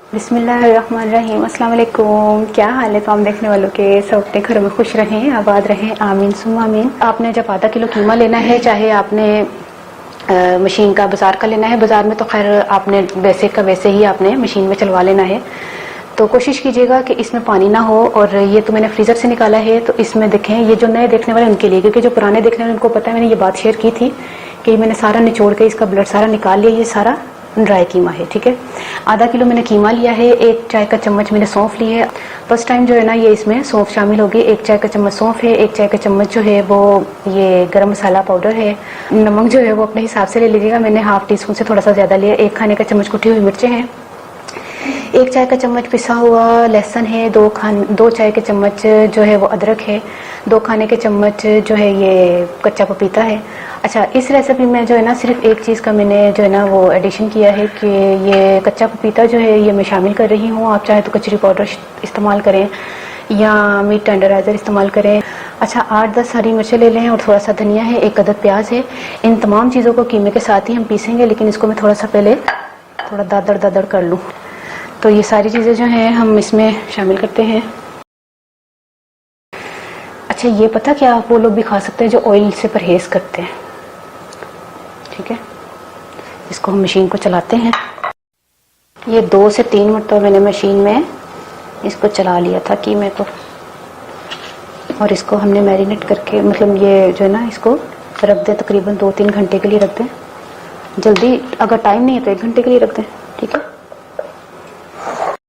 बिस्मिल्लाहिर्रहमानिर्रहीम। अस्सलाम वालेकुम। क्या हाल है तमाम देखने वालों के? सब अपने घरों में खुश रहें, आबाद रहें, आमीन सुम्मा आमीन। आपने जब आधा किलो कीमा लेना है, चाहे आपने मशीन का बाज़ार का लेना है, बाज़ार में तो खैर आपने वैसे का वैसे ही आपने मशीन में चलवा लेना है, तो कोशिश कीजिएगा कि इसमें पानी ना हो। और ये तो मैंने फ्रीज़र से निकाला है, तो इसमें देखें, ये जो नए देखने वाले उनके लिए, क्योंकि जो पुराने देखने वाले उनको पता है, मैंने ये बात शेयर की थी कि मैंने सारा निचोड़ के इसका ब्लड सारा निकाल लिया। ये सारा ड्राई कीमा है, ठीक है। आधा किलो मैंने कीमा लिया है, 1 चाय का चम्मच मैंने सौंफ ली है। फर्स्ट टाइम जो है ना ये इसमें सौंफ शामिल होगी। 1 चाय का चम्मच सौंफ है, 1 चाय का चम्मच जो है वो ये गरम मसाला पाउडर है। नमक जो है वो अपने हिसाब से ले लीजिएगा, मैंने ½ टीस्पून से थोड़ा सा ज्यादा लिया। 1 खाने का चम्मच कुटी हुई मिर्चें हैं, 1 चाय का चम्मच पिसा हुआ लहसुन है, 2 चाय के चम्मच जो है वो अदरक है, 2 खाने के चम्मच जो है ये कच्चा पपीता है। अच्छा, इस रेसिपी में जो है ना सिर्फ एक चीज़ का मैंने जो है ना वो एडिशन किया है कि ये कच्चा पपीता जो है ये मैं शामिल कर रही हूँ। आप चाहे तो कचरी पाउडर इस्तेमाल करें या मीट टेंडराइजर इस्तेमाल करें। अच्छा, 8-10 हरी मिर्चें ले लें और थोड़ा सा धनिया है, 1 अदद प्याज है। इन तमाम चीज़ों को कीमे के साथ ही हम पीसेंगे, लेकिन इसको मैं थोड़ा सा पहले थोड़ा दादड़ कर लूँ। तो ये सारी चीज़ें जो हैं हम इसमें शामिल करते हैं। अच्छा, ये पता क्या, आप वो लोग भी खा सकते हैं जो ऑयल से परहेज करते हैं, ठीक है। इसको हम मशीन को चलाते हैं। ये 2 से 3 मिनट तो मैंने मशीन में इसको चला लिया था कीमे को, और इसको हमने मैरिनेट करके, मतलब ये जो है ना इसको रख दें, तकरीबन 2-3 घंटे के लिए रख दें। जल्दी अगर टाइम नहीं है तो 1 घंटे के लिए रख दें, ठीक है।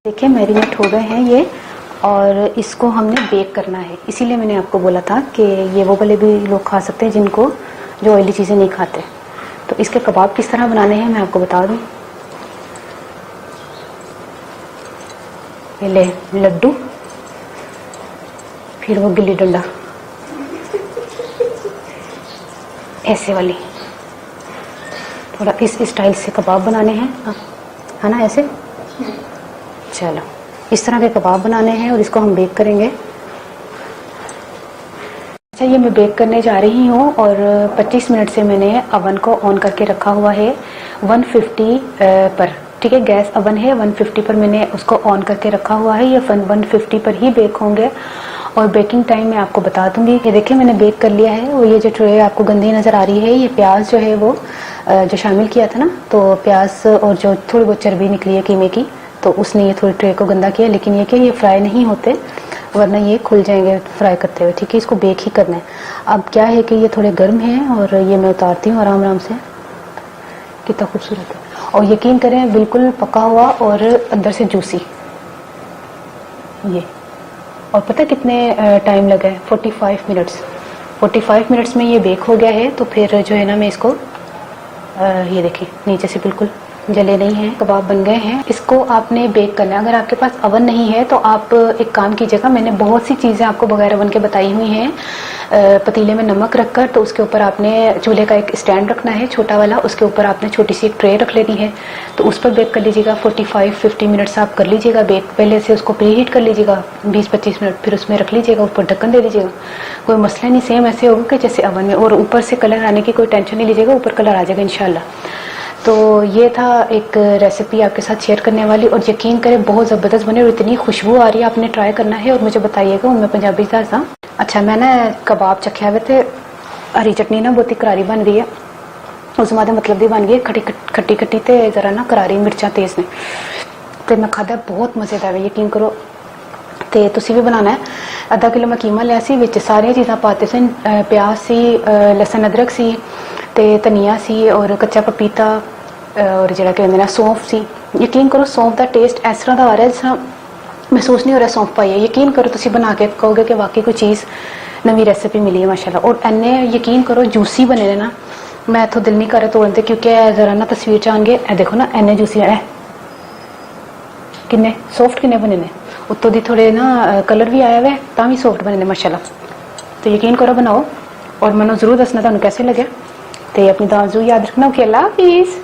देखिए मैरिनेट हो गए हैं ये, और इसको हमने बेक करना है। इसीलिए मैंने आपको बोला था कि ये वो वाले भी लोग खा सकते हैं जिनको जो ऑयली चीज़ें नहीं खाते। तो इसके कबाब किस तरह बनाने हैं मैं आपको बता दूं। पहले लड्डू, फिर वो गिल्ली डंडा, ऐसे वाली, थोड़ा इस स्टाइल से कबाब बनाने हैं, है ना, ऐसे। चलो, इस तरह के कबाब बनाने हैं और इसको हम बेक करेंगे। अच्छा, ये मैं बेक करने जा रही हूँ और 25 मिनट से मैंने अवन को ऑन करके रखा हुआ है 150 पर, ठीक है। गैस अवन है 150 पर, मैंने उसको ऑन करके रखा हुआ है। ये 150 पर ही बेक होंगे और बेकिंग टाइम मैं आपको बता दूंगी। ये देखिए मैंने बेक कर लिया है। और ये जो ट्रे आपको गंदी नज़र आ रही है, ये प्याज जो है वो जो शामिल किया था ना, तो प्याज और जो थोड़ी बहुत चर्बी निकली है कीमे की, तो उसने ये थोड़ी ट्रे को गंदा किया। लेकिन ये कि ये फ्राई नहीं होते, वरना ये खुल जाएंगे फ्राई करते हुए, ठीक है। इसको बेक ही करना है। अब क्या है कि ये थोड़े गर्म हैं और ये मैं उतारती हूँ आराम से। कितना खूबसूरत है, और यकीन करें बिल्कुल पका हुआ और अंदर से जूसी ये। और पता कितने टाइम लगा है? 45 मिनट्स। 45 मिनट्स में ये बेक हो गया है। तो फिर जो है ना मैं इसको ये देखें नीचे से बिल्कुल जले नहीं हैं, कबाब बन गए हैं। इसको आपने बेक करना है। अगर आपके पास अवन नहीं है तो आप एक काम कीजिएगा, मैंने बहुत सी चीज़ें आपको बगैर अवन के बताई हुई हैं। पतीले में नमक रखकर, तो उसके ऊपर आपने चूल्हे का एक स्टैंड रखना है छोटा वाला, उसके ऊपर आपने छोटी सी एक ट्रे रख लेनी है, तो उस पर बेक कर लीजिएगा। 45-50 मिनट्स आप कर लीजिएगा बेक। पहले से उसको प्री हीट कर लीजिएगा 20-25 मिनट, फिर उसमें रख लीजिएगा, ऊपर ढक्कन दे दीजिएगा। कोई मसला नहीं, सेम ऐसे होगा कि जैसे अवन में। और ऊपर से कलर आने की कोई टेंशन नहीं लीजिएगा, ऊपर कलर आ जाएगा इंशाल्लाह। तो ये था एक रेसिपी आपके साथ शेयर करने वाली, और यकीन करें बहुत ज़बरदस्त बने और इतनी खुशबू आ रही है। आपने ट्राई करना है और मुझे बताइएगा। उनमें पंजाबी सा। अच्छा, मैंने कबाब चखे हुए थे। हरी चटनी ना बहुत ही करारी बन रही है, उस मादे मतलब दी बन गई खट्टी खट्टी ते जरा ना करारी मिर्चा तेज ने, तो मैं खादा बहुत मज़ेदार है, यकीन करो। तो तुसी भी बनाना है। आधा किलो मैं कीमा लिया सी, विच सारिया चीज़ां पाते सन, प्याज सी, लहसुन अदरक सी, ते धनिया सी, और कच्चा पपीता, और जिहड़ा कहंदे ने सौंफ सी। यकीन करो सौंफ का टेस्ट इस तरह का आ रहा है जिस तरह महसूस नहीं हो रहा सौंफ पाई है। यकीन करो तुसी बना के कहोगे कि वाकई कोई चीज़ नवी रेसिपी मिली है माशाल्लाह। और इन्ने यकीन करो जूसी बने ने ना, मैं इत्थों दिल नहीं कर रहा तोड़न ते, क्योंकि जरा ना तस्वीर च आनगे, ए देखो ना इन्ने जूसी है, किन्ने सॉफ्ट किन्ने बने ने, उत्तों दी थोड़े ना कलर भी आया हुआ है, तां भी सॉफ्ट बने ने माशाल्लाह। तो यकीन करो बनाओ और मैनू जरूर दसना तुहानू कैसे लगे। तो अपनी दुआ याद रखना। ओके, अल्लाह हाफिज़।